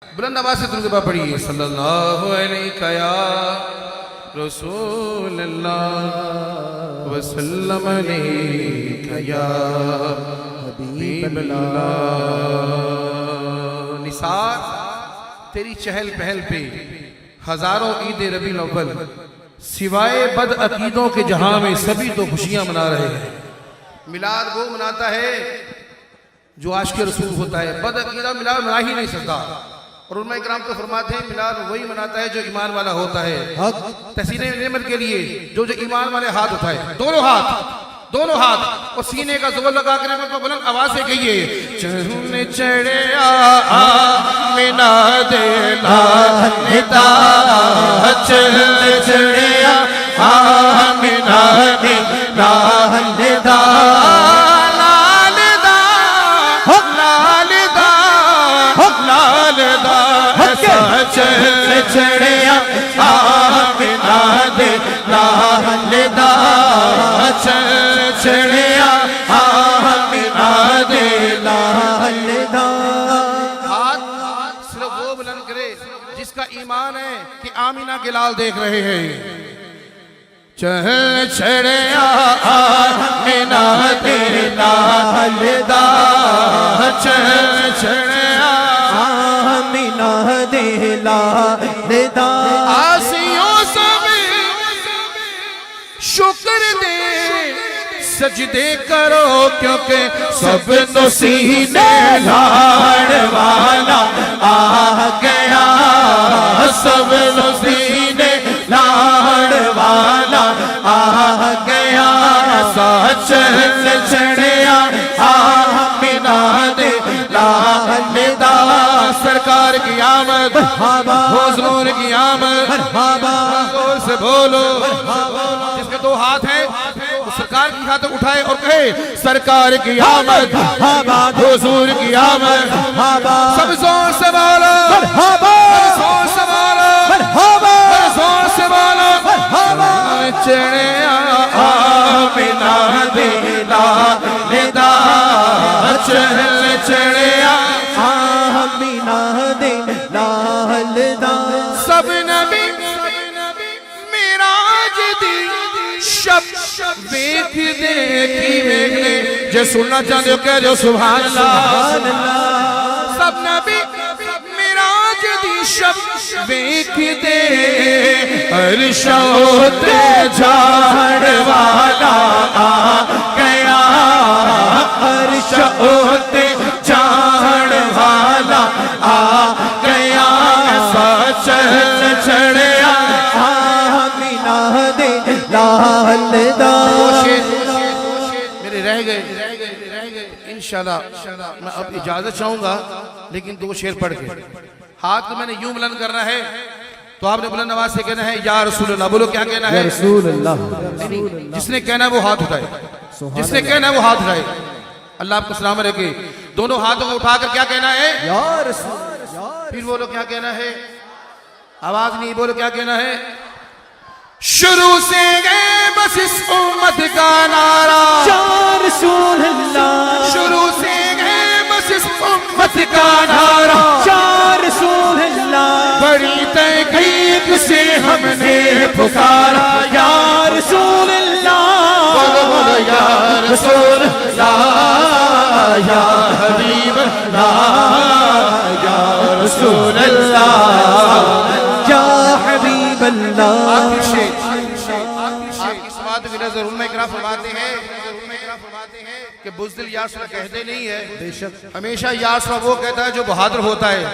بلند آواز سے درود پڑھیے صلی اللہ علیہ یا رسول اللہ وسلم علیہ یا حبیب اللہ۔ نثار تیری چہل پہل پہ ہزاروں عید ربیع الاول سوائے بد عقیدوں کے جہاں میں سبھی تو خوشیاں منا رہے ہیں۔ میلاد وہ مناتا ہے جو عاشق رسول ہوتا ہے، بد عقیدہ میلاد منا ہی نہیں سکتا۔ اور علماء کرام تو فرماتے ہیں میلاد وہی مناتا ہے جو ایمان والا ہوتا ہے۔ تحسین نعمت کے لیے جو ایمان والے ہاتھ اٹھائے، دونوں ہاتھ اور سینے کا زور لگا کر نعمت کو بلند آواز سے کہیے، چہن چڑھیا آمینہ دینا ندا، چہن چڑھیا آمینہ دینا ندا، چل چڑھیا آمینہ دے لالدہ، چل چڑھیا آمینہ دے لالدہ۔ ہاتھ صرف وہ بلند کرے جس کا ایمان ہے کہ آمینہ کے لال دیکھ رہے ہیں۔ چل چڑھیا آمینہ دے لالدہ، چل چڑھیا آمینہ دے لالدہ۔ آسیوں سب شکر دے سجدے کرو کیونکہ سب تو سینے لاڑ والا آ گیا، سب تو سینے لاڑ والا آ گیا، چل چڑھیا آمینہ دے لالدہ۔ سرکار کی آمد، حضور کی آمد، زور سے بولو۔ جس کے دو ہاتھ ہیں وہ سرکار کی ہاتھ اٹھائے اور کہے سرکار کی آمد، حضور کی آمد۔ سب زور سے بولو، زور سے بولو، زور سے بولو۔ چڑھیا آمینہ دے لالدہ، چل چڑھیا آمینہ دے لالدہ۔ سب نبی معراج دی شب ویکھ دے، جو سننا چاہتے ہو کہہ جو سبحان اللہ۔ سب نبی معراج دی شب ویکھ دے، عرش تے جھاڑ والا آ گیا، عرش تے جھاڑ والا آ گیا، چل چڑھیا آمینہ دے لالدہ۔ میرے رہ گئے انشاءاللہ میں اب اجازت چاہوں گا، لیکن دو شعر پڑھ کے ہاتھ میں نے یوں بلند کرنا ہے تو آپ نے بلند آواز سے کہنا ہے یا رسول اللہ۔ بولو کیا کہنا ہے؟ رسول اللہ۔ جس نے کہنا ہے وہ ہاتھ اٹھائے، جس نے کہنا ہے وہ ہاتھ اٹھائے۔ اللہ آپ کو سلام رکھے۔ دونوں ہاتھوں کو اٹھا کر کیا کہنا ہے؟ یا رسول اللہ۔ پھر بولو کیا کہنا ہے؟ آواز نہیں، بولو کیا کہنا ہے؟ شروع سے گئے بس اس امت کا نعرہ، یا رسول اللہ۔ شروع سے گئے بس اس امت کا نعرہ، یا رسول اللہ۔ بڑی تحقیق سے ہم نے پکارا، یا رسول اللہ۔ بولو بولو یا رسول اللہ، یا حبیب اللہ، یا رسول اللہ، یا حبیب اللہ۔ آپ کی سماعت کی نظر علماء کرام فرماتے ہیں کہ بزدل یاسر کہتے نہیں ہے، ہمیشہ یاسر وہ کہتا ہے جو بہادر ہوتا ہے۔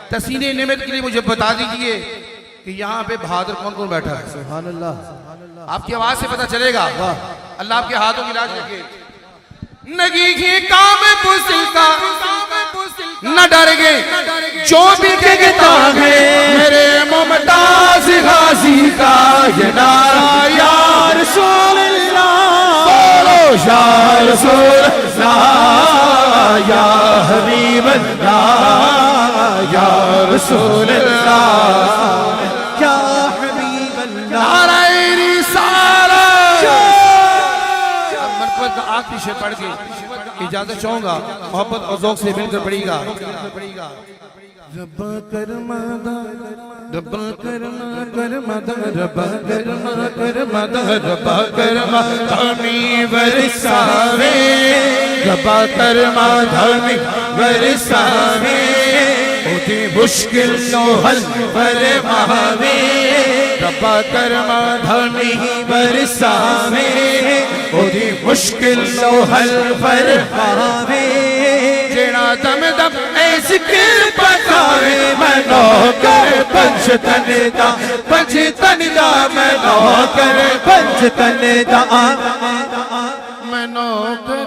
تحسین نعمت کے لیے مجھے بتا دیجئے کہ یہاں پہ بہادر کون کون بیٹھا ہے؟ سبحان اللہ۔ آپ کی آواز سے پتہ چلے گا۔ اللہ آپ کے ہاتھوں کی لاج رکھے۔ نگی ہی کام بزدل کا نہ ڈر گئے جو بھی کہتا ہے، میرے ممتاز غازی کا یہ نعرہ، یا رسول اللہ۔ بولو یا رسول اللہ، یا حبیب اللہ، یا رسول اللہ، یا حبیب اللہ۔ نعرہ رسالت۔ اب مرتبہ کا آخری شعر پڑھ کے اجازت چاہوں گا، محبت اور ذوق سے مل کر پڑھیے گا۔ ربا کرمادا ربا کرما کرمادا ربا کرما کرمادا ربا کرما دھنی ورساوے ربا کرما دھنی ورساوے اودی مشکل نو حل فرماوے ربا کرما دھنی ورساوے اودی مشکل نو حل فرماوے جیڑا دم دم اے ذکر پکاوے میں نوکر پنجتن دا میں نوکر پنجتن دا میں نوکر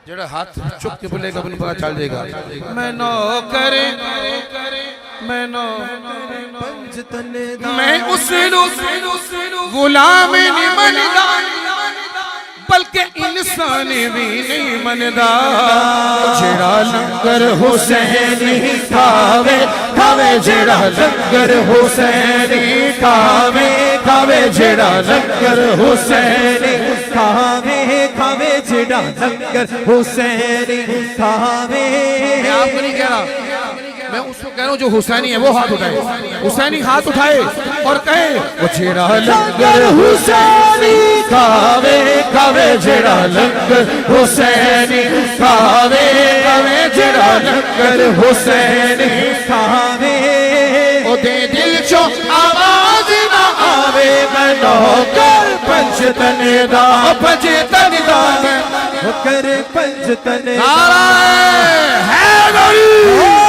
جڑا ہاتھ چک کے بولے گا پتا چل جائے گا میں نوکر پنجتن دا میں اس غلام نہیں مندا بلکہ انسان بھی نہیں مندا جڑا لنگر حسینی کھاوے کھاوے جڑا لنگر حسینی کھاوے کھاوے جڑا لنگر حسینی کھاوے کھاوے جڑا لنگر حسینی کھاوے میں آپ کو نہیں کہہ رہا میں اس کو کہہ رہا ہوں جو حسینی ہے وہ ہاتھ اٹھائے حسینی ہاتھ اٹھائے اور کہے وہ جڑا لنگر حسینی کھاوے کھاوے جڑا لنگر حسینی کھاوے کھاوے جڑا لنگر حسینی کھاوے او دے دل چو آواز نہ آوے میں نوکر پنجتن دا میں نوکر پنجتن نعرہ حیدری